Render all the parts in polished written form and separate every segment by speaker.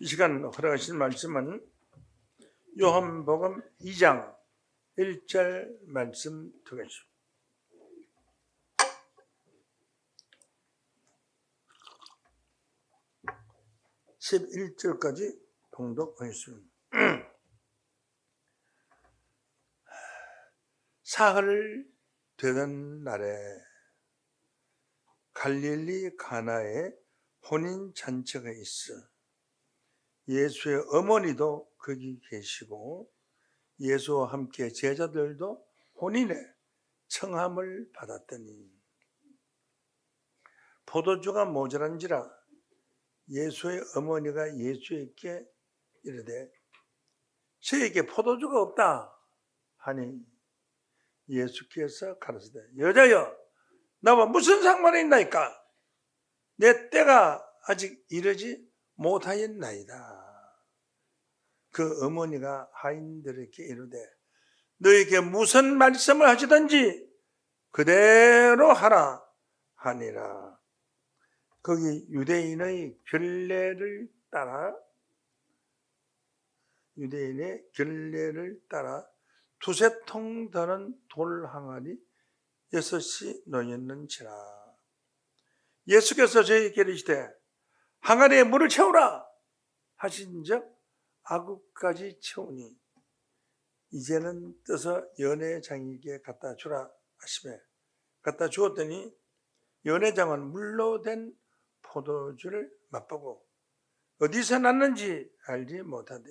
Speaker 1: 이 시간 허락하신 말씀은 요한복음 2장 1절 말씀 듣겠습니다. (11절까지) 봉독하겠습니다. 사흘 되던 날에 갈릴리 가나에 혼인 잔치가 있어 예수의 어머니도 거기 계시고 예수와 함께 제자들도 혼인에 청함을 받았더니 포도주가 모자란지라 예수의 어머니가 예수에게 이르되 저에게 포도주가 없다 하니 예수께서 가라사대 여자여 나와 무슨 상관이 있나이까 내 때가 아직 이르지 못하였나이다. 그 어머니가 하인들에게 이르되 너에게 무슨 말씀을 하시든지 그대로 하라 하니라. 거기 유대인의 결례를 따라 두세 통 되는 돌 항아리 6이 놓였는지라. 예수께서 저희에게 이르시되 항아리에 물을 채우라 하신즉 아구까지 채우니 이제는 떠서 연회장에게 갖다 주라 하시매 갖다 주었더니 연회장은 물로 된 포도주를 맛보고 어디서 났는지 알지 못하되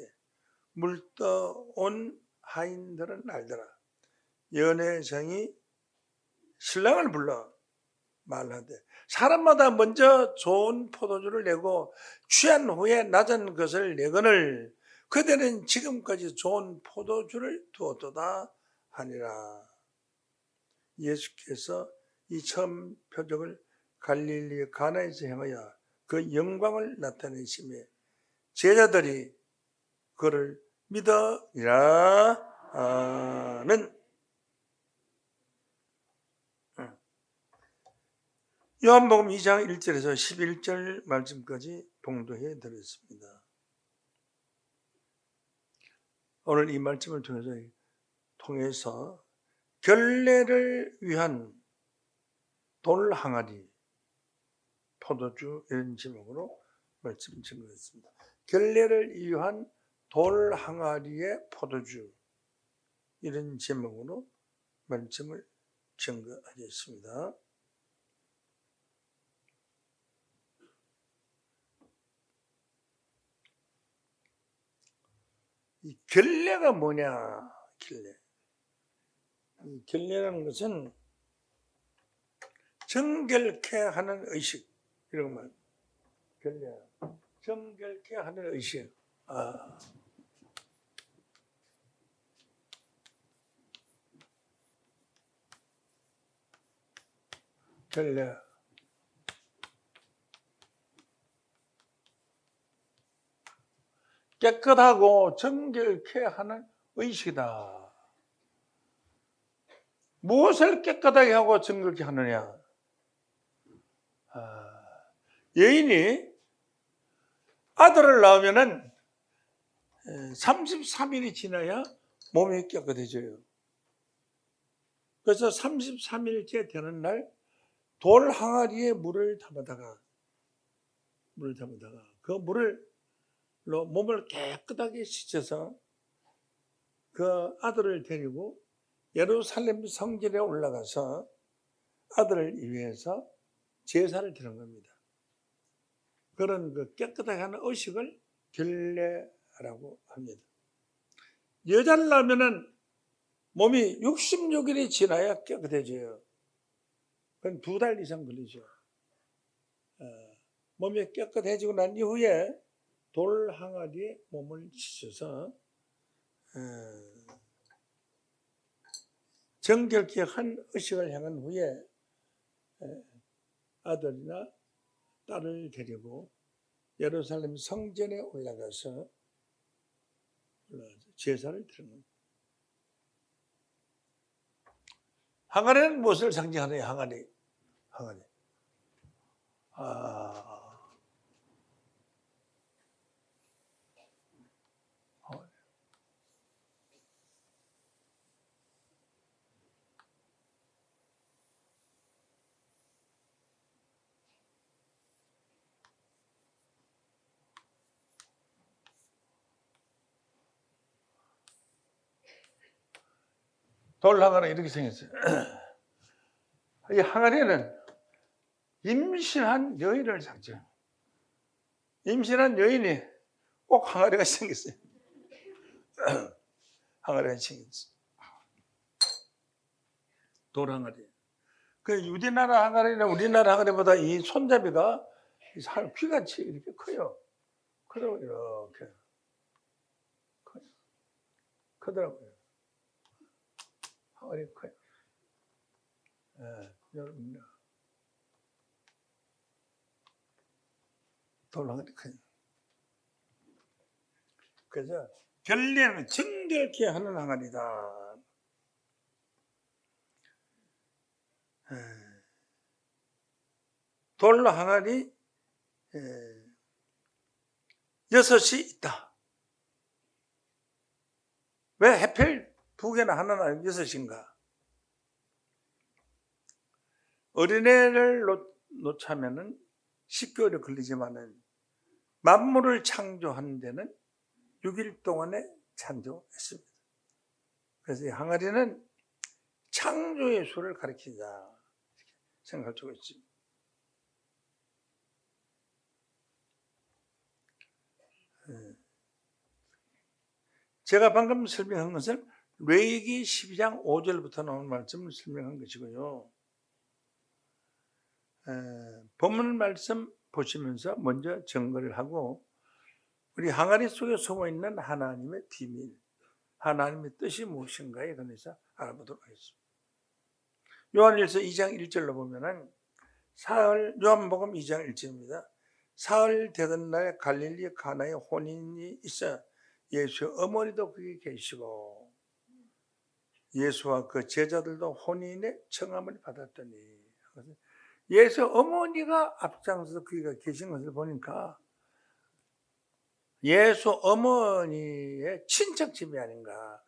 Speaker 1: 물떠온 하인들은 알더라. 연회장이 신랑을 불러 말하되 사람마다 먼저 좋은 포도주를 내고 취한 후에 낮은 것을 내거늘 그들은 지금까지 좋은 포도주를 두었도다 하니라. 예수께서 이 처음 표적을 갈릴리 가나에서 행하여 그 영광을 나타내시며 제자들이 그를 믿으리라. 아멘. 요한복음 2장 1절에서 11절 말씀까지 봉독해 드렸습니다. 오늘 이 말씀을 통해서 결례를 위한 돌 항아리, 포도주 이런 제목으로 말씀을 증거했습니다. 결례를 위한 돌 항아리의 포도주 이런 제목으로 말씀을 증거하겠습니다. 이 결례가 뭐냐? 결례. 이 결례라는 것은 정결케 하는 의식 이런 말. 결례. 정결케 하는 의식. 결례. 깨끗하고 정결케 하는 의식이다. 무엇을 깨끗하게 하고 정결케 하느냐? 여인이 아들을 낳으면은 33일이 지나야 몸이 깨끗해져요. 그래서 33일째 되는 날 돌 항아리에 물을 담아다가 그 물을 몸을 깨끗하게 씻어서 그 아들을 데리고 예루살렘 성전에 올라가서 아들을 위해서 제사를 드리는 겁니다. 그런 그 깨끗하게 하는 의식을 결례라고 합니다. 여자를 낳으면은 몸이 66일이 지나야 깨끗해져요. 그건 2달 이상 걸리죠. 몸이 깨끗해지고 난 이후에 돌 항아리에 몸을 씻어서 정결케 한 의식을 향한 후에 아들이나 딸을 데리고 예루살렘 성전에 올라가서 제사를 드리는 겁니다. 항아리는 무엇을 상징하느냐? 항아리. 돌 항아리 이렇게 생겼어요. 이 항아리는 임신한 여인을 상징. 임신한 여인이 꼭 항아리가 생겼어요. 항아리가 생겼어요. 돌 항아리. 그 우리나라 항아리는 우리나라 항아리보다 이 손잡이가 귀같이 이렇게 커요. 크더라고요. 이렇게. 크더라고요. 항아리 커요. 여러분. 돌 항아리 커요. 그래서 결례는 정결케 하는 항아리다. 돌 항아리 6이 있다. 왜 하필 2개나 하나나 6인가? 어린애를 놓자면은 10개월이 걸리지만은 만물을 창조하는 데는 6일 동안에 창조했습니다. 그래서 이 항아리는 창조의 수를 가리킨다 생각할 수가 있습니다. 제가 방금 설명한 것은 레위기 12장 5절부터 나온 말씀을 설명한 것이고요. 본문 말씀 보시면서 먼저 점검을 하고 우리 항아리 속에 숨어있는 하나님의 비밀, 하나님의 뜻이 무엇인가에 관해서 알아보도록 하겠습니다. 요한일서 2장 1절로 보면은 요한복음 2장 1절입니다. 사흘 되던 날에 갈릴리 가나에 혼인이 있어 예수의 어머니도 거기 계시고 예수와 그 제자들도 혼인의 청함을 받았더니 예수 어머니가 앞장서서 거기가 계신 것을 보니까 예수 어머니의 친척집이 아닌가.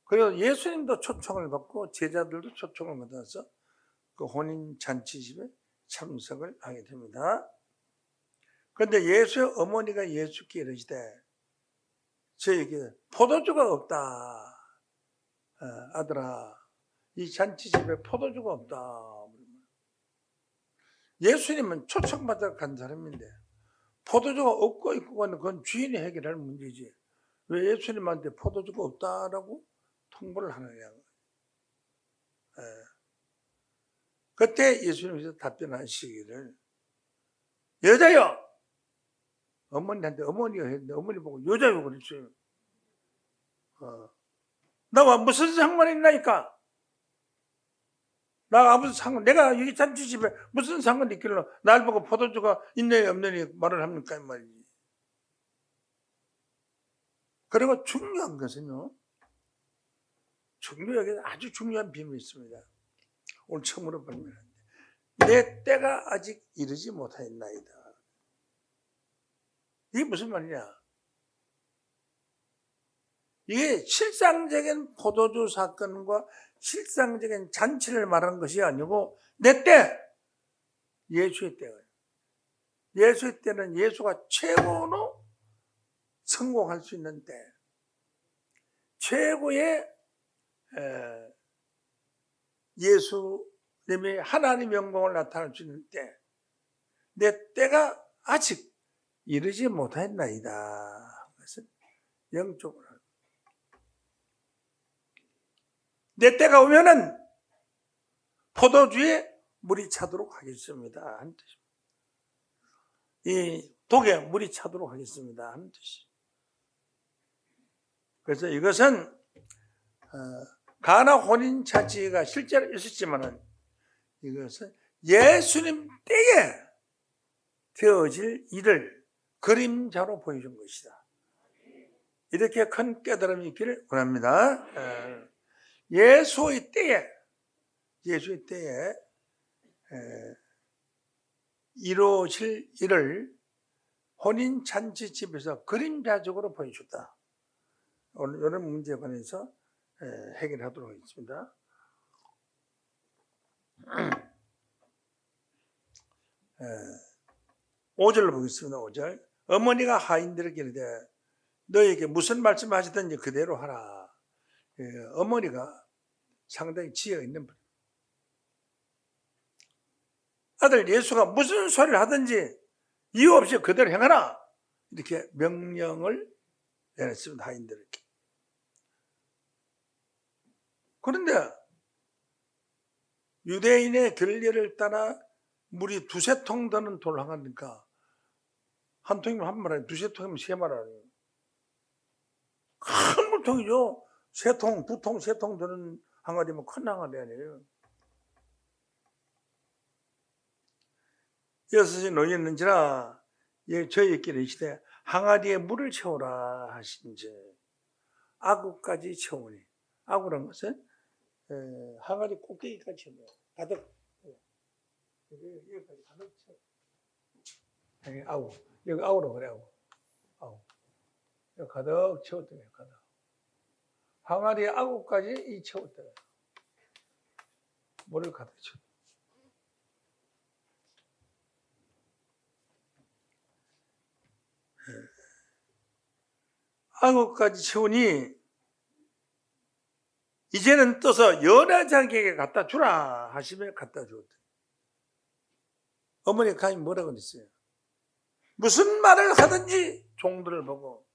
Speaker 1: 그리고 예수님도 초청을 받고 제자들도 초청을 받아서 그 혼인 잔치집에 참석을 하게 됩니다. 그런데 예수의 어머니가 예수께 이르시되 저에게 포도주가 없다. 아들아, 이 잔치집에 포도주가 없다. 예수님은 초청받아 간 사람인데 포도주가 없고 있고 가는 건 주인이 해결할 문제지. 왜 예수님한테 포도주가 없다라고 통보를 하느냐. 그때 예수님께서 답변하시기를 여자여! 어머니한테 어머니가 했는데 어머니 보고 여자요 그랬어요. 나와 무슨 상관이 있나니까? 나 무슨 상관, 내가 여기 잔치집에 무슨 상관이 있길래 날 보고 포도주가 있느냐 없느냐 말을 합니까? 이 말이지. 그리고 중요한 것은요, 여기 아주 중요한 비밀이 있습니다. 오늘 처음으로 발견하는데 내 때가 아직 이르지 못하였나이다. 이게 무슨 말이냐? 이게 실상적인 포도주 사건과 실상적인 잔치를 말하는 것이 아니고 내 때, 예수의 때가. 예수의 때는 예수가 최고로 성공할 수 있는 때, 최고의 예수님의 하나님의 영광을 나타낼 수 있는 때, 내 때가 아직 이르지 못하였나이다. 그래서 영적으로 내 때가 오면은 포도주에 물이 차도록 하겠습니다. 하는 뜻입니다. 이 독에 물이 차도록 하겠습니다. 하는 뜻이죠. 그래서 이것은 가나 혼인 잔치가 실제로 있었지만은 이것은 예수님 때에 되어질 일을 그림자로 보여준 것이다. 이렇게 큰 깨달음이 있기를 원합니다. 예수의 때에 이루어질 일을 혼인 잔치집에서 그림자적으로 보여줬다. 오늘 이런 문제에 관해서 해결하도록 하겠습니다. 5절로 보겠습니다. 5절. 어머니가 하인들에게 이르되 너에게 무슨 말씀을 하시든지 그대로 하라. 어머니가 상당히 지혜가 있는 분. 아들 예수가 무슨 소리를 하든지 이유 없이 그대로 행하라, 이렇게 명령을 내렸습니다. 하인들에게. 그런데 유대인의 결례를 따라 물이 두세 통 드는 돌을 항하니까, 한 통이면 한 말, 두세 통이면 세 말 아니에요. 큰 물통이죠. 세 통, 두 통, 세 통 드는 항아리면 큰 항아리 아니에요. 여섯이 놓였는지라 저희끼리 이시되 항아리에 물을 채우라 하신지 아구까지 채우니, 아구란 것은 항아리 꼭대기까지 채워요. 가득, 여기까지 가득 채워. 여기 아구, 여기 아구라고 그래. 아구, 여기 가득 채웠던 거예요. 가득. 항아리에 아구까지 채웠다. 물을 가득 채웠다. 아구까지 채우니 이제는 떠서 연회장에게 갖다 주라 하시며 갖다 주었다. 어머니가 감히 뭐라고 그랬어요? 무슨 말을 하든지 종들을 보고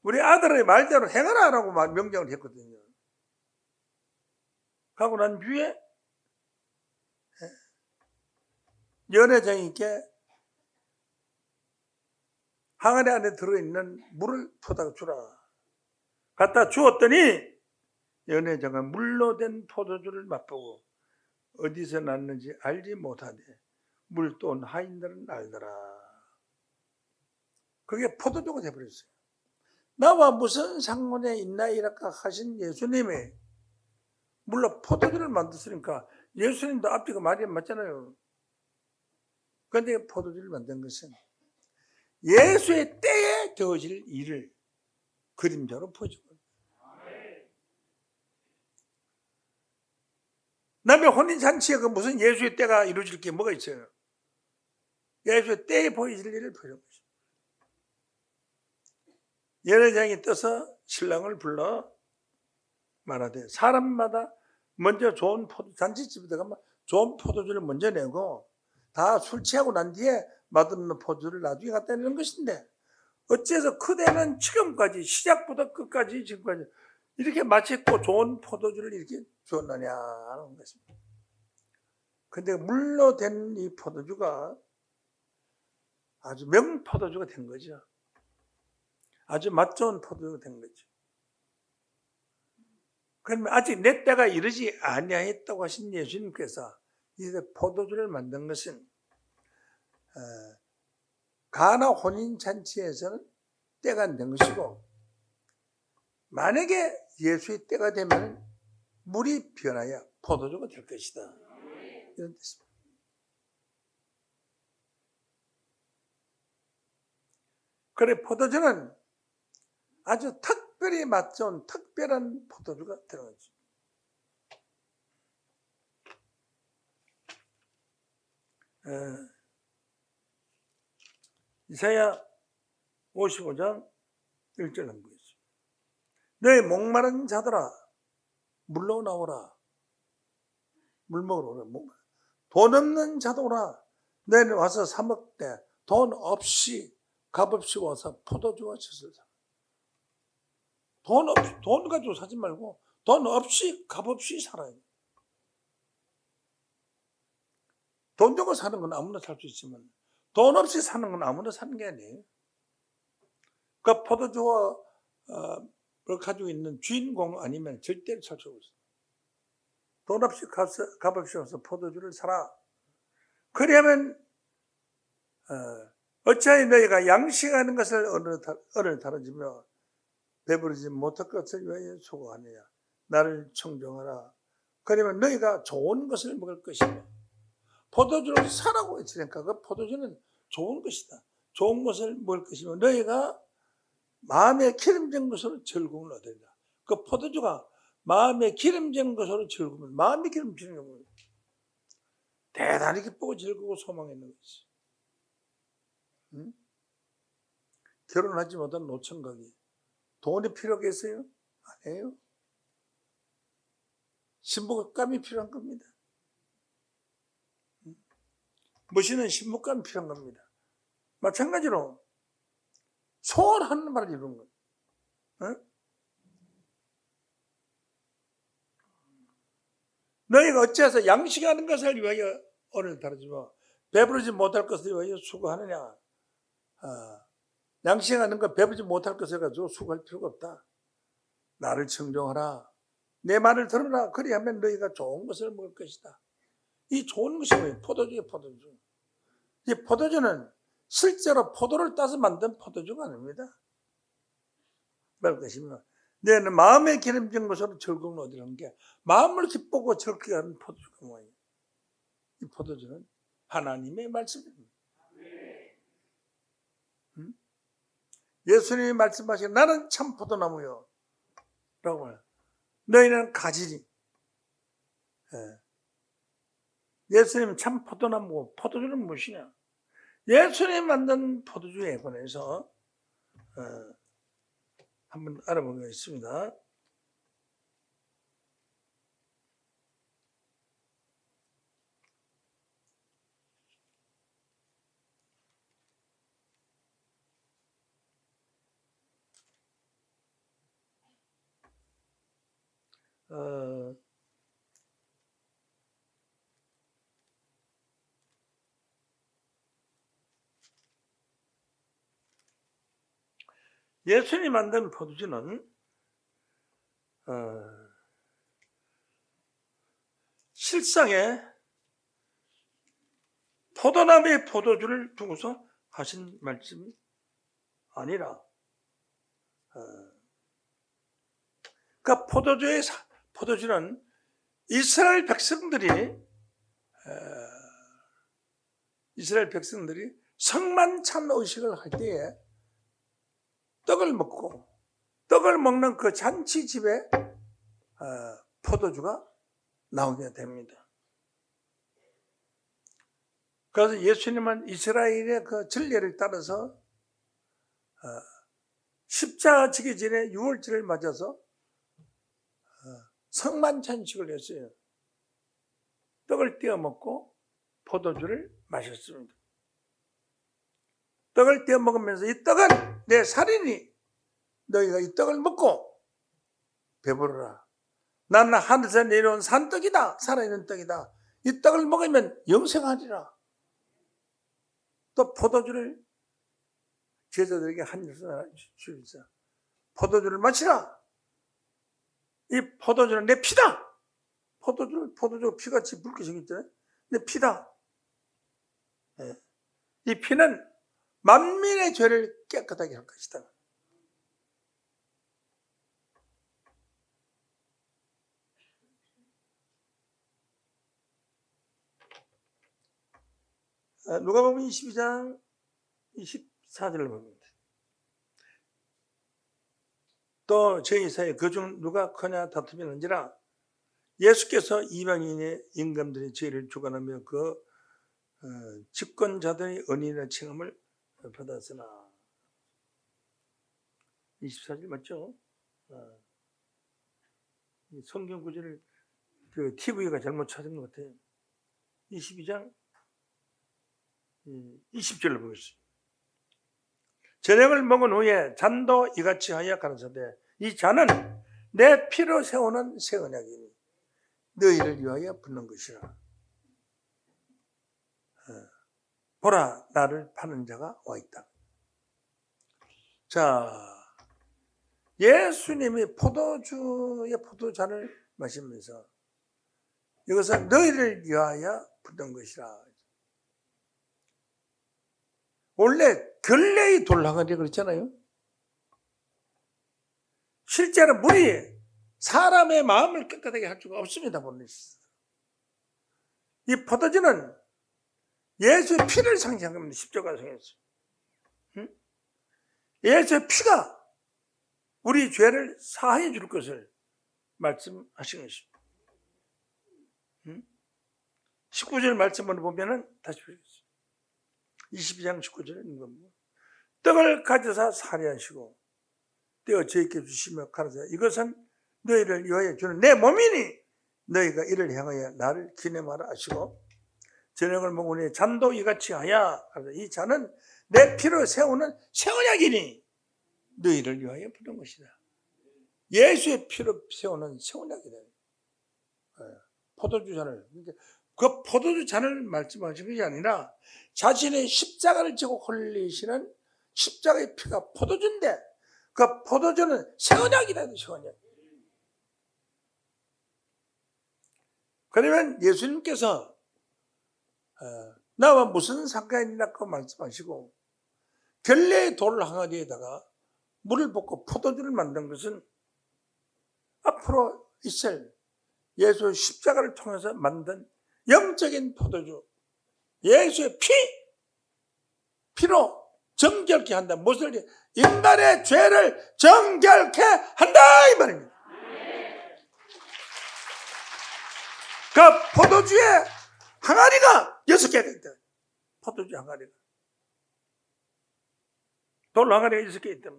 Speaker 1: 우리 아들의 말대로 행하라 라고 명령을 했거든요. 하고 난 뒤에 연회장에게 항아리 안에 들어있는 물을 퍼다 주라. 갖다 주었더니 연회장은 물로 된 포도주를 맛보고 어디서 났는지 알지 못하되 물도 온 하인들은 알더라. 그게 포도주가 되어버렸어요. 나와 무슨 상관에 있나이라까 하신 예수님이 물론 포도주를 만들었으니까 예수님도 앞뒤가 말이 안 맞잖아요. 그런데 포도주를 만든 것은 예수의 때에 되어질 일을 그림자로 보여주고, 남의 혼인잔치에 그 무슨 예수의 때가 이루어질 게 뭐가 있어요? 예수의 때에 보여질 일을 보여주고 있습니다. 연회장이 떠서 신랑을 불러 말하되 사람마다 먼저 좋은 잔치집에 들어가면 좋은 포도주를 먼저 내고 다 술 취하고 난 뒤에 맛없는 포도주를 나중에 갖다 내는 것인데 어째서 그대는 지금까지 시작부터 끝까지 지금까지 이렇게 맛있고 좋은 포도주를 이렇게 주었느냐 하는 것입니다. 근데 물로 된 이 포도주가 아주 명포도주가 된 거죠. 아주 맛 좋은 포도주가 된 거죠. 그러면 아직 내 때가 이르지 아니하였다고 하신 예수님께서 이제 포도주를 만든 것은 가나 혼인잔치에서는 때가 안 된 것이고, 만약에 예수의 때가 되면 물이 변하여 포도주가 될 것이다, 이런 뜻입니다. 그래 포도주는 아주 특별히 맛 좋은 특별한 포도주가 들어가죠. 이사야 55장 1절 한번 보겠습니다. 너희 목마른 자들아 물로 나오라. 물 먹으러 오라. 돈 없는 자도 오라. 너희는 와서 사 먹되 돈 없이 값없이 와서 포도주와 젖을 사. 돈 가지고 사지 말고 돈 없이 값없이 살아요. 돈 주고 사는 건 아무나 살 수 있지만 돈 없이 사는 건 아무나 사는 게 아니에요. 그 포도주와 를 가지고 있는 주인공 아니면 절대로 살 수 없어요. 돈 없이 값없이 와서 포도주를 사라. 그러면 어찌하여 너희가 양식하는 것을 어느 다르지며 배부르지 못할 것을 위하여 수고하느냐. 나를 청종하라. 그러면 너희가 좋은 것을 먹을 것이며, 포도주를 사라고 했으니까 그 포도주는 좋은 것이다. 좋은 것을 먹을 것이며 너희가 마음에 기름진 것으로 즐거움을 얻으리라. 그 포도주가 마음에 기름진 것으로 즐거움을, 마음이 기름지는 거예요. 대단히 기쁘고 즐거워 소망했는 거지. 결혼하지 못한 노총각이 돈이 필요하겠어요? 아니에요. 신부감이 필요한 겁니다. 멋있는 신부감이 필요한 겁니다. 마찬가지로 소원하는 말을 이루는 거예요. 어? 너희가 어찌해서 양식하는 것을 위하여 오늘 다루지만 배부르지 못할 것을 위하여 수고하느냐. 양식하는 것 배부르지 못할 것을 가지고 수고할 필요가 없다. 나를 청종하라. 내 말을 들으라. 그리하면 너희가 좋은 것을 먹을 것이다. 이 좋은 것이 뭐예요? 포도주예요, 포도주. 이 포도주는 실제로 포도를 따서 만든 포도주가 아닙니다. 말 것이면 너는 마음에 기름진 것으로 즐거운 얻으려는 게 마음을 기쁘고 즐겁게 하는 포도주가 뭐예요? 이 포도주는 하나님의 말씀입니다. 예수님이 말씀하신 나는 참 포도나무요 라고 말해요. 너희는 가지니. 예수님 참 포도나무고 포도주는 무엇이냐? 예수님이 만든 포도주에 관해서 한번 알아보겠습니다. 예수님이 만든 포도주는 실상에 포도나무의 포도주를 두고서 하신 말씀이 아니라 그러니까 포도주는 이스라엘 백성들이 성만찬 의식을 할 때에 떡을 먹고 떡을 먹는 그 잔치집에 포도주가 나오게 됩니다. 그래서 예수님은 이스라엘의 그 전례를 따라서 십자가 지기 전에 유월절을 맞아서 성만찬식을 했어요. 떡을 떼어 먹고 포도주를 마셨습니다. 떡을 떼어 먹으면서 이 떡은 내 살이니 너희가 이 떡을 먹고 배부르라. 나는 하늘에서 내려온 산떡이다. 살아있는 떡이다. 이 떡을 먹으면 영생하리라. 또 포도주를 제자들에게 한 입을 주면서 포도주를 마시라. 이 포도주는 내 피다. 포도주 피같이 붉게 생겼잖아요. 내 피다. 이 피는 만민의 죄를 깨끗하게 할 것이다. 누가복음 22장 24절을 봅니다. 또 저희 사이에 그중 누가 크냐 다툼이 는지라 예수께서 이방인의 임금들의 죄를 주관하며 그 집권자들의 은인의 칭함을 받았으나 24절 맞죠? 성경 구절을 그 TV가 잘못 찾은 것 같아요. 22장 20절을 보겠습니다. 저녁을 먹은 후에 잔도 이같이 하여 가라사대 이 잔은 내 피로 세우는 새 언약이니 너희를 위하여 붓는 것이라. 보라 나를 파는 자가 와 있다. 자, 예수님이 포도잔을 마시면서 이것은 너희를 위하여 붓는 것이라. 원래 결례의 돌랑어리 그랬잖아요. 실제로 물이 사람의 마음을 깨끗하게 할 수가 없습니다. 본래. 이 포도주는 예수의 피를 상징한 겁니다. 십자가 상에서. 예수의 피가 우리 죄를 사하여 줄 것을 말씀하신 것입니다. 19절 말씀을 보면은 다시 보겠습니다. 22장 19절에 있는 겁니다. 떡을 가져서 살해하시고 떼어 저에게 주시며 가라사대 이것은 너희를 위하여 주는 내 몸이니 너희가 이를 향하여 나를 기념하라 하시고 저녁을 먹으니 잔도 이같이 하야 이 잔은 내 피로 세우는 새 언약이니 너희를 위하여 부는 것이다. 예수의 피로 세우는 새 언약이다. 포도주 잔을 그 포도주 잔을 말씀하신 것이 아니라 자신의 십자가를 지고 흘리시는 십자가의 피가 포도주인데 그 포도주는 새 언약이다. 새 언약. 그러면 예수님께서 나와 무슨 상관이 있냐고 말씀하시고 결례의 돌 항아리에다가 물을 붓고 포도주를 만든 것은 앞으로 있을 예수의 십자가를 통해서 만든 영적인 포도주, 예수의 피로 정결케 한다. 무엇을? 인간의 죄를 정결케 한다 이 말입니다. 그 포도주의 항아리가 6개가 있다. 포도주 항아리가. 돌 항아리가 6개 있다.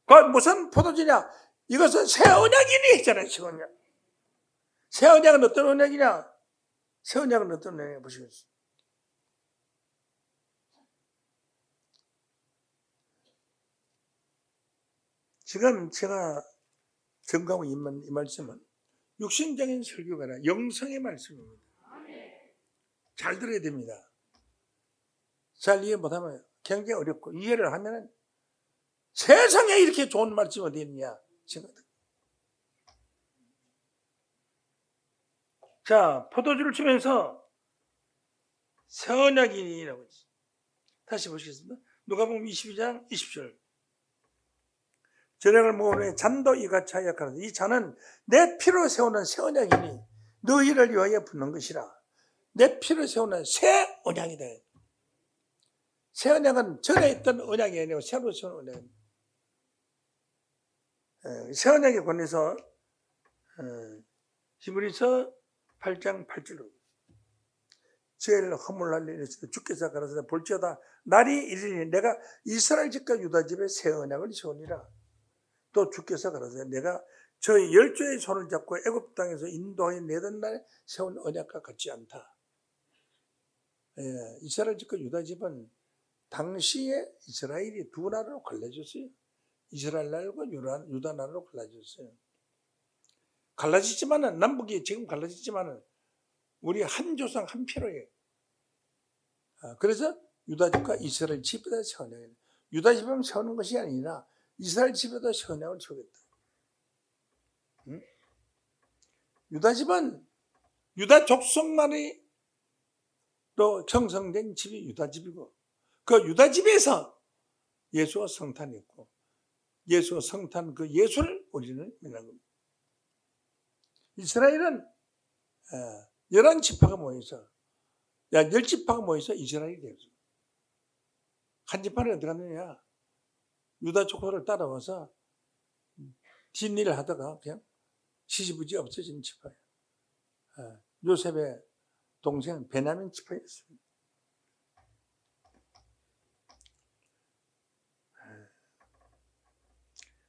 Speaker 1: 그 무슨 포도주냐? 이것은 새 언약이니 했잖아요. 새 언약. 새 언약은 어떤 언약이냐? 새 언약은 어떤 언약이냐 보시겠어요. 지금 제가 전가하고 이 말씀은 육신적인 설교가 아니라 영성의 말씀입니다. 잘 들어야 됩니다. 잘 이해 못하면 굉장히 어렵고 이해를 하면 세상에 이렇게 좋은 말씀이 어디 있느냐 생각합니다. 자, 포도주를 주면서 새 언약이라고 했어요. 다시 보시겠습니다. 누가복음 22장 20절. 저녁을 먹으니 잔도 이같이 하여 가라사대 이 잔은 내 피로 세우는 새 언약이니 너희를 위하여 붓는 것이라. 내 피로 세우는 새 언약이다. 새 언약은 전에 있던 언약이 아니고 새로 세우는 언약입니다. 새 언약에 관해서 히브리서 8장 8절로 죄를 허물할 일이 있을 때 주께서 가라사대 볼지어다 날이 이르니 내가 이스라엘 집과 유다 집에 새 언약을 세우니라. 또 주께서 가라사대 내가 저희 열조의 손을 잡고 애굽 땅에서 인도하여 내던 날에 세운 언약과 같지 않다. 이스라엘 집과 유다 집은 당시에 이스라엘이 두 나라로 갈라졌어요. 이스라엘 나라와 유다 나라로 갈라졌어요. 갈라졌지만은 남북이 지금 갈라졌지만은 우리 한 조상 한 피로예요. 그래서 유다 집과 이스라엘 집에다 세우는 유다 집에만 세우는 것이 아니라 이스라엘 집에다 새 언약을 세우겠다. 응? 유다 집은 유다 족속만이 또 형성된 집이 유다 집이고 그 유다 집에서 예수와 성탄이 있고 예수와 성탄 그 예수를 우리는 믿는 겁니다. 이스라엘은 11지파가 모여서 10지파가 모여서 이스라엘이 되었어요. 한 지파는 어디 갔느냐? 유다 족속을 따라와서 뒷일을 하다가 그냥 시시부지 없어진 지파예요. 요셉의 동생 베냐민 지파였습니다.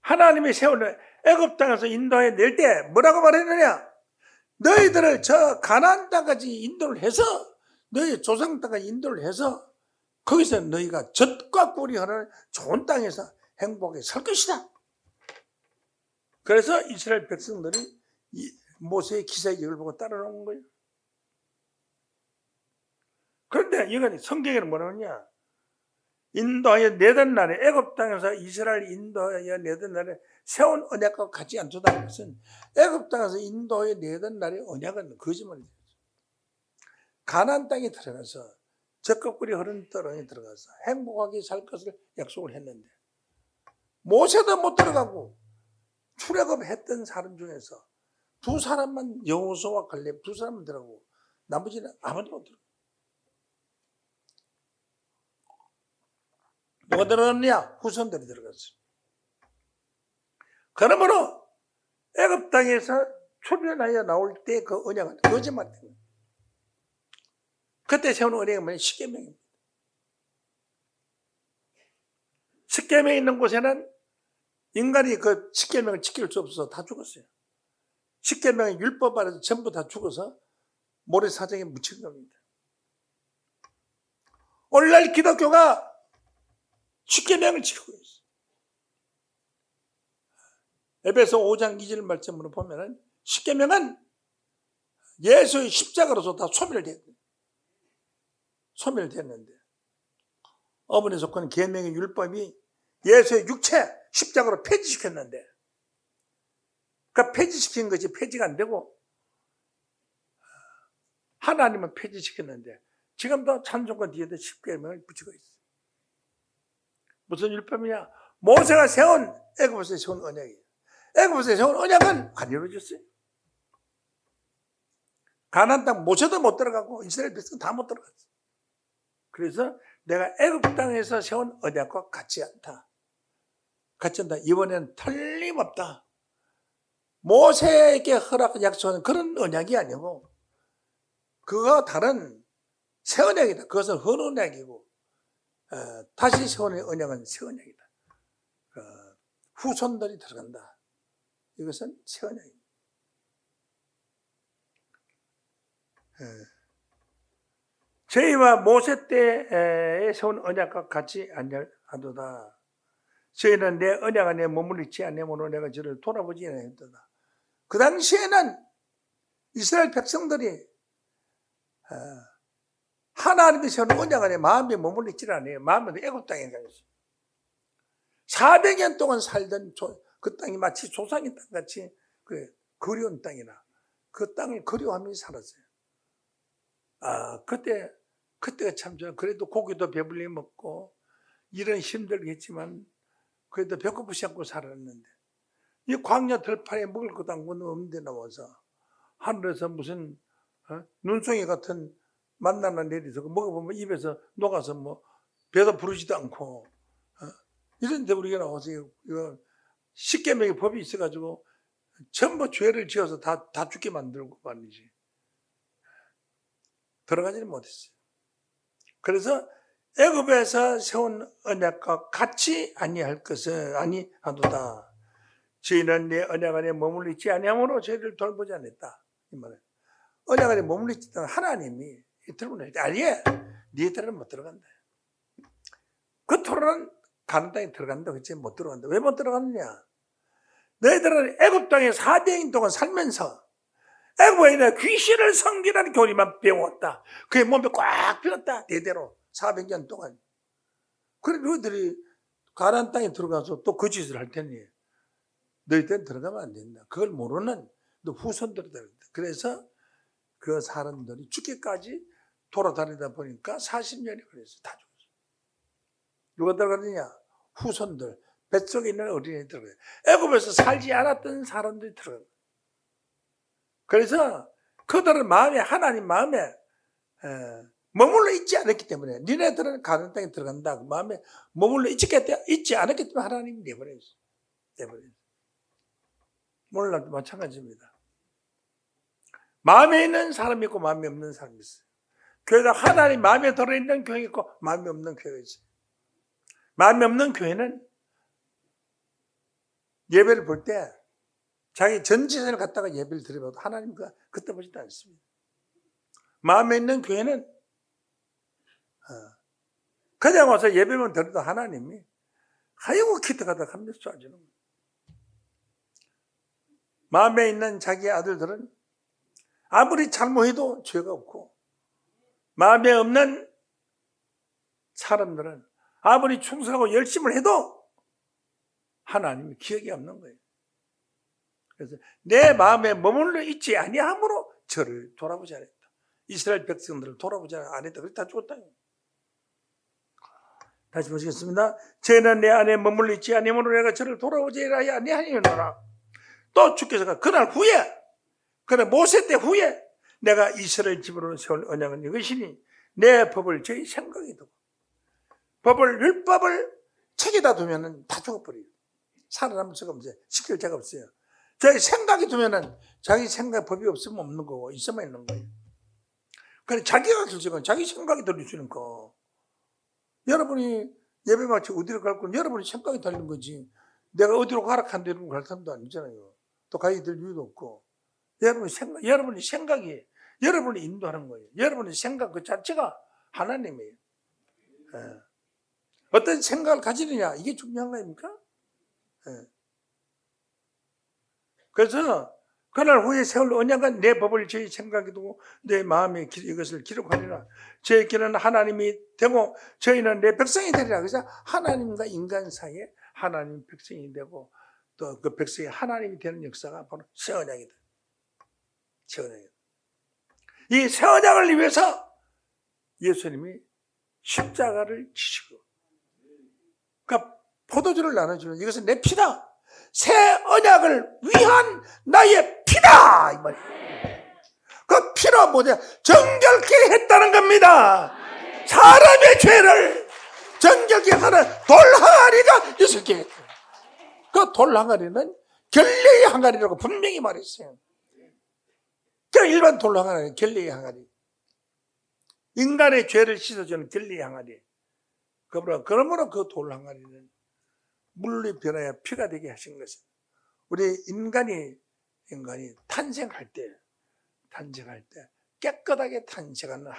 Speaker 1: 하나님이 세우는 애굽 땅에서 인도해 낼 때 뭐라고 말했느냐? 너희들을 저 가나안 땅까지 인도를 해서 너희 조상 땅까지 인도를 해서 거기서 너희가 젖과 꿀이 흐르는 좋은 땅에서 행복하게 살 것이다. 그래서 이스라엘 백성들이 모세의 기사기를 보고 따라오는 거예요. 그런데 이건 성경에는 뭐라 하냐? 인도하여 내던 날에 애굽 땅에서 이스라엘 인도하여 내던 날에 세운 언약과 같지 않다는 것은 애굽 땅에서 인도하여 내던 날의 언약은 거짓말이에요. 가나안 땅에 들어가서 젖과 꿀이 흐르는 땅에 들어가서 행복하게 살 것을 약속을 했는데 모세도 못 들어가고 출애굽했던 사람 중에서 두 사람만 여호수아와 갈렙 두 사람만 들어가고 나머지는 아무도 못 들어가고 누가 들어갔느냐? 후손들이 들어갔어요. 그러므로 애굽 땅에서 출애굽하여 나올 때 그 언약은 거짓말이에요. 그때 세운 언약은 뭐냐? 십계명입니다. 십계명이 있는 곳에는 인간이 그 십계명을 지킬 수 없어서 다 죽었어요. 십계명의 율법 아래서 전부 다 죽어서 모래사장에 묻힌 겁니다. 오늘날 기독교가 십계명을 지키고 있어요. 에베소 5장 2절 말씀으로 보면은 십계명은 예수의 십자가로서 다 소멸됐는데 어머니 속한 계명의 율법이 예수의 육체 십자가로 폐지시켰는데 그러니까 폐지시킨 것이 폐지가 안 되고 하나님은 폐지시켰는데 지금도 찬송가 뒤에도 십계명을 붙이고 있어요. 무슨 율법이냐? 모세가 세운 애굽에서 세운 언약이에요. 애굽에서 세운 언약은 안 이루어졌어요. 가나안 땅 모세도 못 들어가고 이스라엘 백성 다 못 들어갔어요. 그래서 내가 애굽 땅에서 세운 언약과 같지 않다. 같지 않다. 이번에는 틀림없다. 모세에게 허락 약속하는 그런 언약이 아니고 그거 다른 새 언약이다. 그것은 헌 언약이고 다시 세운 언약은 새 언약이다. 후손들이 들어간다. 이것은 새 언약입니다. 저희와 모세 때에 세운 언약과 같이 아니하도다. 저희는 내 언약 안에 머물리지 않으므로 내가 저를 돌아보지 않았도다. 그 당시에는 이스라엘 백성들이 하나님이 세운 언약 안에 마음에 머물리지 않아요. 마음에 애굽 땅에 가 있어요. 400년 동안 살던 그 땅이 마치 조상의 땅같이 그리운 땅이나 그 땅을 그리워하면서 살았어요. 그때가 참 좋아요. 그래도 고기도 배불리 먹고 일은 힘들겠지만 그래도 배고프지 않고 살았는데 이 광야 들판에 먹을 것도 없는데 나와서 하늘에서 무슨 눈송이 같은 만나나 내리서 먹어보면 입에서 녹아서 뭐 배도 부르지도 않고 이런데 우리가 나와서 이거 십계명의 법이 있어가지고 전부 죄를 지어서 다 죽게 만들고 말이지. 들어가지는 못했어요. 그래서 애굽에서 세운 언약과 같이 아니할 것은 아니하도다. 저희는 내 언약 안에 머물리지 아니함으로 저희를 돌보지 않았다. 이 말은 언약 안에 머물리지 않는 하나님이 들어보내 아니야. 너희들은 못 들어간다. 그 토로는 가는 땅에 들어간다. 그치? 못 들어간다. 왜 못 들어갔느냐? 너희들은 애굽 땅에 400년 동안 살면서 애굽에 있는 귀신을 섬기라는 교리만 배웠다. 그의 몸에 꽉 비었다. 대대로 400년 동안. 그래 너희들이 가나안 땅에 들어가서 또 그 짓을 할 테니 너희들은 들어가면 안 된다. 그걸 모르는 너 후손들이 된다. 그래서 그 사람들이 죽기까지 돌아다니다 보니까 40년이 걸렸어요. 다 죽었어요. 누가 들어가느냐? 후손들. 뱃속에 있는 어린이들이 들어가요. 애굽에서 살지 않았던 사람들이 들어가요. 그래서 그들은 하나님 마음에 머물러 있지 않았기 때문에 니네들은 가나안 땅에 들어간다. 그 마음에 머물러 있지 않았기 때문에 하나님이 내버렸어요. 오늘날도 마찬가지입니다. 마음에 있는 사람이 있고 마음에 없는 사람이 있어요. 교회가 하나님 마음에 들어있는 교회가 있고 마음에 없는 교회가 있어요. 마음에 없는 교회는 예배를 볼 때 자기 전 재산을 갖다가 예배를 드려봐도 하나님 그때 보지도 않습니다. 마음에 있는 교회는 그냥 와서 예배만 드려도 하나님이 아이고 기특하다 하면서 쏴주는 거예요. 마음에 있는 자기 아들들은 아무리 잘못해도 죄가 없고 마음에 없는 사람들은 아무리 충성하고 열심을 해도 하나님이 기억이 없는 거예요. 그래서 내 마음에 머물러 있지 아니함으로 저를 돌아보지 않았다. 이스라엘 백성들을 돌아보지 않았다. 그래서 다 죽었다. 다시 보시겠습니다. 쟤는 내 안에 머물러 있지 아니함으로 내가 저를 돌아보지 아니하니라. 또 주께서 그날 후에 그날 모세 때 후에 내가 이스라엘 집으로 세울 언약은 이것이니 내 법을 저희 생각에 두고 율법을 책에다 두면은 다 죽어버려요. 살아남을 수가 없어요. 지킬 자가 없어요. 저희 생각이 두면은 자기 생각 법이 없으면 없는 거고 있으면 있는 거예요. 그래 자기가 결정은 자기 생각이 들어주니까 여러분이 예배 마치고 어디로 갈 건 여러분의 생각이 달린 거지. 내가 어디로 가라 한데 여러분 갈 사람도 아니잖아요. 또 가야 될 이유도 없고. 여러분의 생각이 여러분이 인도하는 거예요. 여러분의 생각 그 자체가 하나님이에요. 예. 어떤 생각을 가지느냐 이게 중요한 거 아닙니까? 예. 그래서 그날 후에 세울 언약은 내 법을 저희 생각이 두고 내 마음에 이것을 기록하리라. 저의 길은 하나님이 되고 저희는 내 백성이 되리라. 그래서 하나님과 인간 사이에 하나님 백성이 되고 또 그 백성이 하나님이 되는 역사가 바로 새 언약이다. 새 언약이다. 이 새 언약을 위해서 예수님이 십자가를 지시고 그러니까 포도주를 나눠주는 이것은 내 피다. 새 언약을 위한 나의 피다 이 말이에요. 그 피로 뭐냐 정결케 했다는 겁니다. 사람의 죄를 정결케 하는 돌항아리가 있을게 했어요. 그 돌항아리는 결례의 항아리라고 분명히 말했어요. 그 일반 돌항아리는 결례의 항아리, 인간의 죄를 씻어주는 결례의 항아리. 그러므로 그 돌항아리는 물로 변하여 피가 되게 하신 것은 우리 인간이 탄생할 때 깨끗하게 탄생하는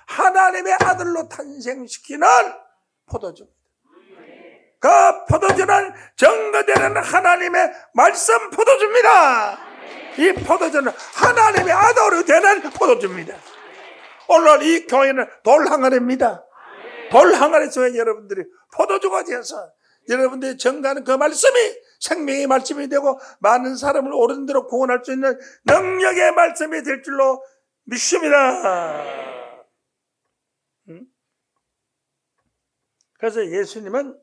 Speaker 1: 하나님의 아들로 탄생시키는 포도주입니다. 그 포도주는 증거되는 하나님의 말씀 포도주입니다. 이 포도주는 하나님의 아들로 되는 포도주입니다. 오늘 이 교회는 돌항아리입니다. 돌항아리 속에 여러분들이 포도주가 되어서 여러분들이 전가하는 그 말씀이 생명의 말씀이 되고 많은 사람을 옳은 대로 구원할 수 있는 능력의 말씀이 될 줄로 믿습니다. 그래서 예수님은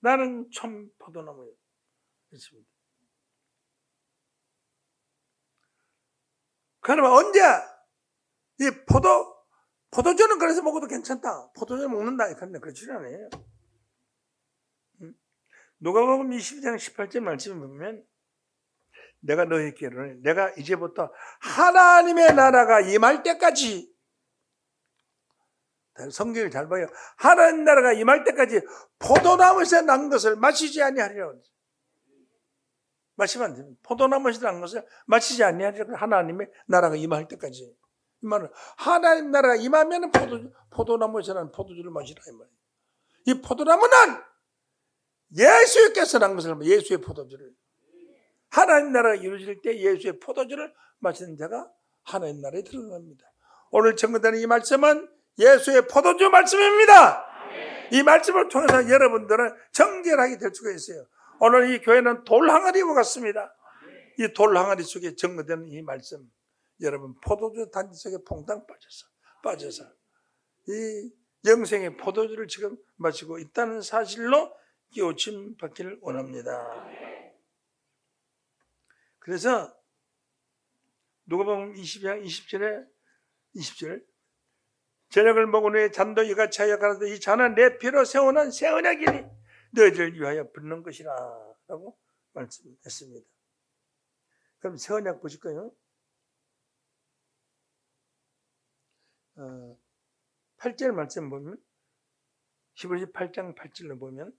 Speaker 1: 나는 참 포도나무예요. 그렇습니다. 그러면 언제 이 포도주는 그래서 먹어도 괜찮다. 포도주 먹는다. 그런데 그렇지 않아요. 누가복음 22장 18절 말씀을 보면 내가 너희에게는 내가 이제부터 하나님의 나라가 임할 때까지 성경을 잘 봐요. 하나님 나라가 임할 때까지 포도나무에서 난 것을 마시지 아니하리라. 마시면 안 됩니다. 포도나무에서 난 것을 마시지 아니하리라. 하나님의 나라가 임할 때까지. 이 말은 하나님 나라가 임하면 포도나무에서 난 포도주를 마시라 이 말이에요. 이 포도나무는 예수께서 난 것을 예수의 포도주를 하나님 나라가 이루어질 때 예수의 포도주를 마시는 자가 하나님 나라에 들어갑니다. 오늘 전거되는 이 말씀은 예수의 포도주 말씀입니다. 이 말씀을 통해서 여러분들은 정결하게 될 수가 있어요. 오늘 이 교회는 돌항아리와 같습니다. 이 돌항아리 속에 전거되는 이 말씀 여러분 포도주 단지 속에 퐁당 빠져서 이 영생의 포도주를 지금 마시고 있다는 사실로 깨우침 받기를 원합니다. 그래서 누가복음 20장 20절 저녁을 먹은 후에 잔도 이같이 하여 가라사대 이 잔은 내 피로 세우는 새 언약이니 너희를 위하여 붓는 것이라 라고 말씀했습니다. 그럼 새 언약 보실까요? 8절 말씀 보면 히브리서 8장 8절로 보면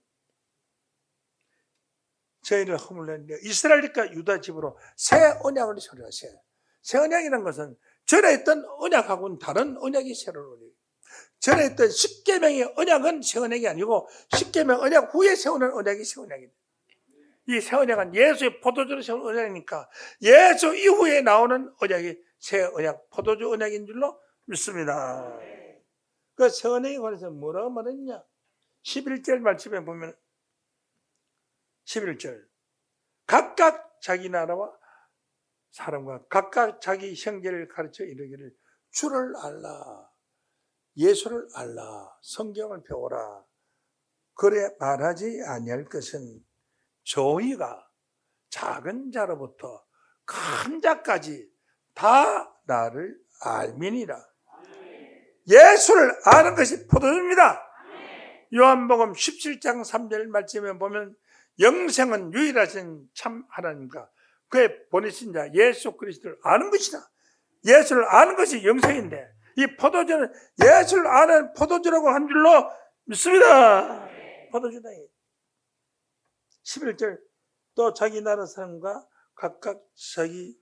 Speaker 1: 저희를 허물렸는데 이스라엘과 유다 집으로 새 언약을 소리하세요. 새 언약이라는 것은 전에 있던 언약하고는 다른 언약이 새로운 언약이에요. 전에 있던 십계명의 언약은 새 언약이 아니고 십계명 언약 후에 세우는 언약이 새 언약입니다. 이 새 언약은 예수의 포도주를 세운 언약이니까 예수 이후에 나오는 언약이 새 언약, 포도주 언약인 줄로 믿습니다. 그 새 언약에 관해서 뭐라고 말했냐? 11절 말씀에 보면 11절 각각 자기 나라와 사람과 각각 자기 형제를 가르쳐 이르기를 주를 알라 예수를 알라 성경을 배워라 그래 말하지 아니할 것은 저희가 작은 자로부터 큰 자까지 다 나를 알미니라. 예수를 아는 것이 포도주입니다. 요한복음 17장 3절 말씀에 보면 영생은 유일하신 참 하나님과 그의 보내신 자 예수 그리스도를 아는 것이다. 예수를 아는 것이 영생인데 이 포도주는 예수를 아는 포도주라고 한 줄로 믿습니다. 포도주 당이 11절 또 자기 나라 사람과 각각 자기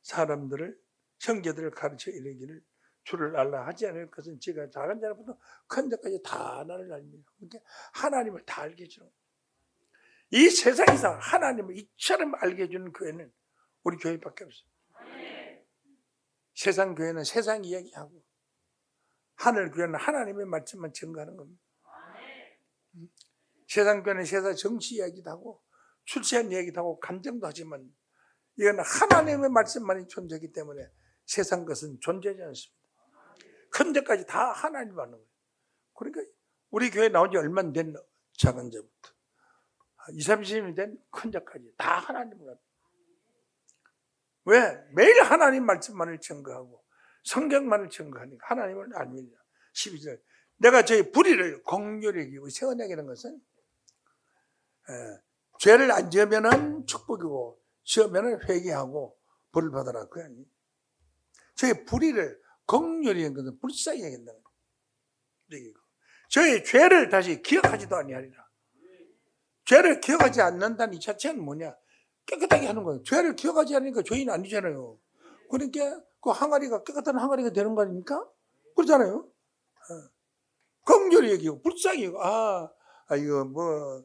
Speaker 1: 사람들을 형제들을 가르쳐 이르기를 주를 알라 하지 않을 것은 제가 작은 자부터 큰 자까지 다 나를 알미라. 그러니까 하나님을 다 알게 해주는 거예요. 이 세상에서 하나님을 이처럼 알게 해주는 교회는 우리 교회밖에 없어요. 세상 교회는 세상 이야기하고 하늘 교회는 하나님의 말씀만 증거하는 겁니다. 세상 교회는 세상 정치 이야기도 하고 출세한 이야기도 하고 감정도 하지만 이건 하나님의 말씀만이 존재하기 때문에 세상 것은 존재하지 않습니다. 큰 데까지 다 하나님 하는 거예요. 그러니까 우리 교회 나온 지 얼마 안 된 작은 자부터 20, 30년 된 큰 자까지 다 하나님을 합니다. 왜? 매일 하나님 말씀만을 증거하고 성경만을 증거하니까 하나님을 압니다. 12절 내가 저희 불의를 긍휼히 여기고 새 언약이라는 것은 죄를 안 지으면 축복이고 지으면 회개하고 벌을 받아라. 그게 아니에요. 저희 불의를 긍휼히 여기는 것은 불쌍히 여긴다는 거예요. 저희 죄를 다시 기억하지도 아니하리라. 죄를 기억하지 않는다는 이 자체는 뭐냐? 깨끗하게 하는 거예요. 죄를 기억하지 않으니까 죄인 아니잖아요. 그러니까 그 항아리가 깨끗한 항아리가 되는 거 아닙니까? 그렇잖아요. 긍휼히 여기고 불쌍히 여기고 이거 뭐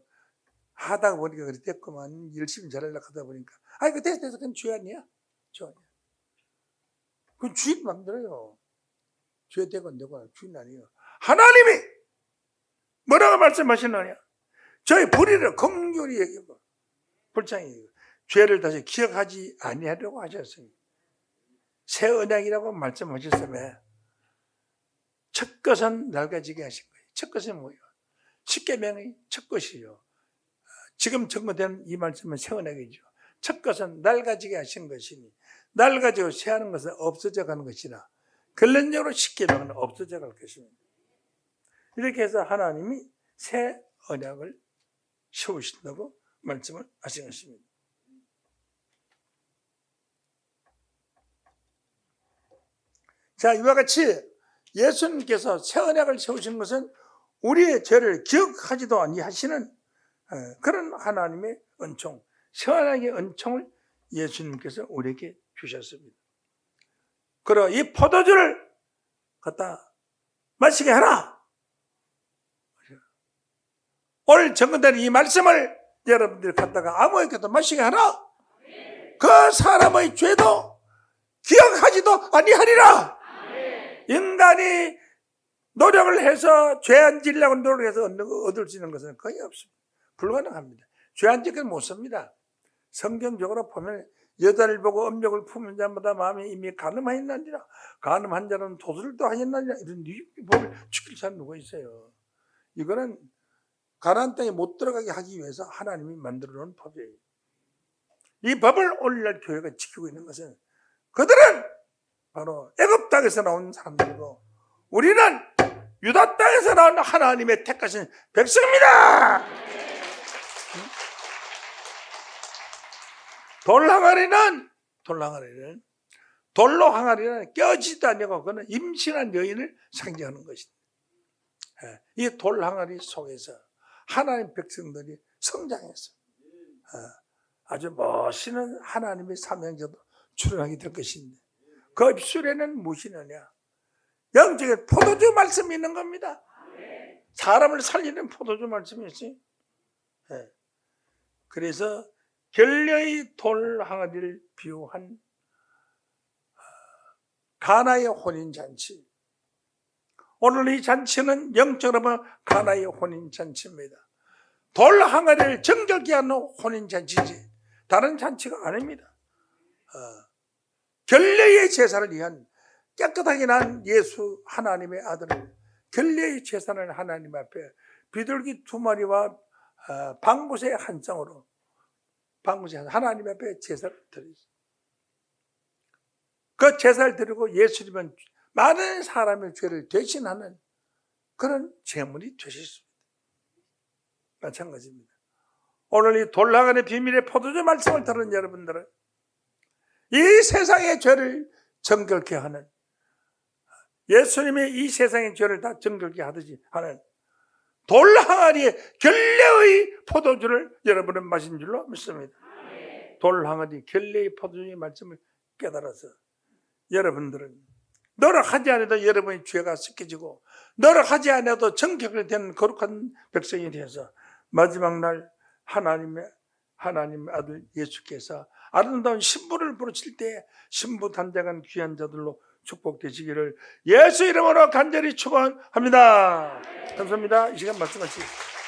Speaker 1: 하다가 보니까 그렇게 됐구만. 열심히 잘하려고 하다 보니까 이거 됐어. 그건 죄 아니야? 죄 아니야. 그건 주인 만들어요. 죄 되고 안 되고 주인 아니에요. 하나님이 뭐라고 말씀하시느냐? 저희 불의를 긍휼히 여기고 불쌍히 여기고 죄를 다시 기억하지 아니하려고 하셨어요. 새 언약이라고 말씀하셨으면 첫 것은 낡아지게 하신 거예요. 첫 것은 뭐예요? 십계명의 첫 것이요. 지금 증거된 이 말씀은 새 언약이죠. 첫 것은 낡아지게 하신 것이니 낡아지고 새하는 것은 없어져 가는 것이나 결론적으로 십계명은 없어져 갈 것입니다. 이렇게 해서 하나님이 새 언약을 세우신다고 말씀을 하신 것입니다. 자, 이와 같이 예수님께서 새 언약을 세우신 것은 우리의 죄를 기억하지도 아니하시는 그런 하나님의 은총, 새 언약의 은총을 예수님께서 우리에게 주셨습니다. 그리고 이 포도주를 갖다 마시게 하라. 오늘 전거된 이 말씀을 여러분들이 갖다가 아무에게도 마시게 하라. 그 사람의 죄도 기억하지도 아니하리라. 인간이 노력을 해서 죄 안 지려고 노력해서 얻을 수 있는 것은 거의 없습니다. 불가능합니다. 죄 안 지기는 못 씁니다. 성경적으로 보면 여자를 보고 음욕을 품은 자마다 마음이 이미 간음하였느니라. 간음한 자는 도술도 하였느니라. 이런 법을 지킬 사람 누가 있어요? 이거는 가나안 땅에 못 들어가게 하기 위해서 하나님이 만들어 놓은 법이에요. 이 법을 오늘날 교회가 지키고 있는 것은 그들은 바로 애굽 땅에서 나온 사람들이고 우리는 유다 땅에서 나온 하나님의 택하신 백성입니다. 돌로 항아리는 껴지도 아니고 그는 임신한 여인을 상징하는 것입니다. 이 돌 항아리 속에서 하나님 백성들이 성장해서 아주 멋있는 하나님의 사명자도 출현하게 될 것인데 그 입술에는 무엇이느냐? 영적인 포도주 말씀이 있는 겁니다. 사람을 살리는 포도주 말씀이 있어요. 그래서 결례의 돌 항아리를 비유한 가나의 혼인잔치. 오늘 이 잔치는 영적으로 보면 가나의 혼인잔치입니다. 돌 항아리를 정결케 하는 혼인잔치지 다른 잔치가 아닙니다. 결례의 제사를 위한 깨끗하게 난 예수 하나님의 아들을 결례의 제사를 하나님 앞에 비둘기 2마리와 방구새 한 쌍으로 하나님 앞에 제사를 드리죠. 그 제사를 드리고 예수님은 많은 사람의 죄를 대신하는 그런 제물이 되셨습니다. 마찬가지입니다. 오늘 이 돌아가는 비밀의 포도주 말씀을 들은 여러분들은 이 세상의 죄를 정결케 하는 예수님이 이 세상의 죄를 다 정결케 하듯이 하는 돌 항아리에 결례의 포도주를 여러분은 마신 줄로 믿습니다. 돌 항아리 결례의 포도주의 말씀을 깨달아서 여러분들은 노력하지 않아도 여러분의 죄가 씻겨지고 노력하지 않아도 정결이 된 거룩한 백성이 되어서 마지막 날 하나님의 아들 예수께서 아름다운 신부를 부르실 때 신부 단장한 귀한 자들로 축복되시기를 예수 이름으로 간절히 축원합니다. 감사합니다. 이 시간 말씀하시죠.